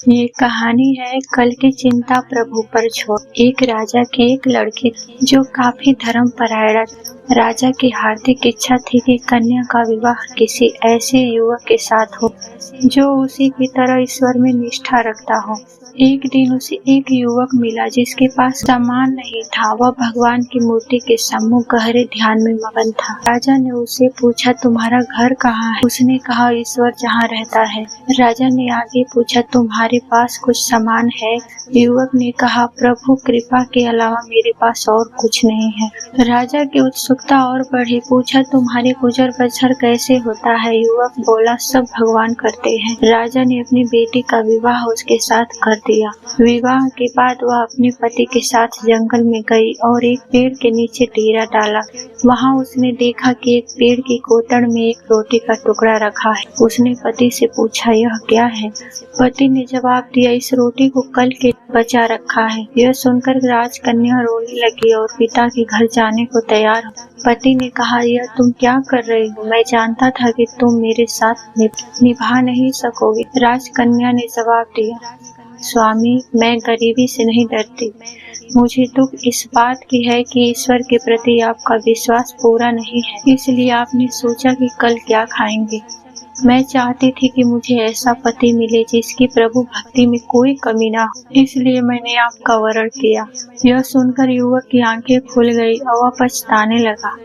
ये कहानी है कल की चिंता प्रभु पर छोड़। एक राजा की एक लड़की जो काफी धर्मपरायण। राजा की हार्दिक इच्छा थी कि कन्या का विवाह किसी ऐसे युवक के साथ हो जो उसी की तरह ईश्वर में निष्ठा रखता हो। एक दिन उसे एक युवक मिला जिसके पास सामान नहीं था। वह भगवान की मूर्ति के सम्मुख गहरे ध्यान में मगन था। राजा ने उसे पूछा, तुम्हारा घर कहाँ है? उसने कहा, ईश्वर जहाँ रहता है। राजा ने आगे पूछा, तुम्हारे पास कुछ सामान है? युवक ने कहा, प्रभु कृपा के अलावा मेरे पास और कुछ नहीं है। राजा की उत्सुकता और बढ़ी। पूछा, तुम्हारे गुजर बसर कैसे होता है? युवक बोला, सब भगवान करते हैं। राजा ने अपनी बेटी का विवाह उसके साथ कर दिया। विवाह के बाद वह अपने पति के साथ जंगल में गई और एक पेड़ के नीचे डेरा डाला। वहाँ उसने देखा कि एक पेड़ की कोतड़ में एक रोटी का टुकड़ा रखा है। उसने पति से पूछा, यह क्या है? पति ने जवाब दिया, इस रोटी को कल के बचा रखा है। यह सुनकर राजकन्या रोने लगी और पिता के घर जाने को तैयार हो। पति ने कहा, यह तुम क्या कर रही हो? मैं जानता था कि तुम मेरे साथ निभा नहीं सकोगी। राजकन्या ने जवाब दिया, स्वामी, मैं गरीबी से नहीं डरती। मुझे दुख इस बात की है कि ईश्वर के प्रति आपका विश्वास पूरा नहीं है, इसलिए आपने सोचा कि कल क्या खाएंगे। मैं चाहती थी कि मुझे ऐसा पति मिले जिसकी प्रभु भक्ति में कोई कमी ना हो, इसलिए मैंने आपका वरण किया। यह सुनकर युवक की आंखें खुल गई और वह पछताने लगा।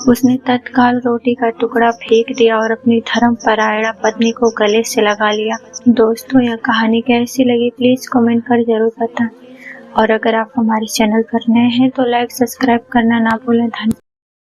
उसने तत्काल रोटी का टुकड़ा फेंक दिया और अपनी धर्मपरायण पत्नी को गले से लगा लिया। दोस्तों, यह कहानी कैसी लगी प्लीज कमेंट कर जरूर बताएं। और अगर आप हमारे चैनल पर नए हैं तो लाइक सब्सक्राइब करना ना भूलें। धन्यवाद।